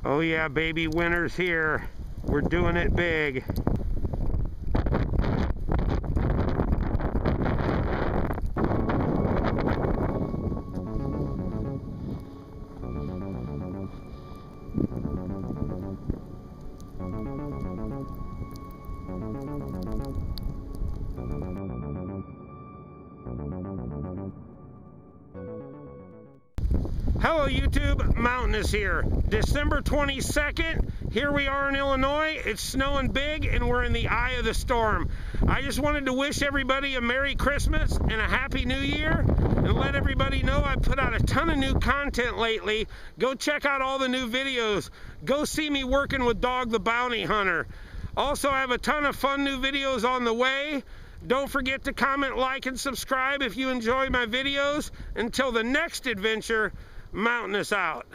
Oh yeah, baby, winter's here. We're doing it big. Hello YouTube, Mountainous here. December 22nd, here we are in Illinois. It's snowing big and we're in the eye of the storm. I just wanted to wish everybody a Merry Christmas and a Happy New Year and let everybody know I put out a ton of new content lately. Go check out all the new videos. Go see me working with Dog the Bounty Hunter. Also, I have a ton of fun new videos on the way. Don't forget to comment, like, and subscribe if you enjoy my videos. Until the next adventure, Mountainous out.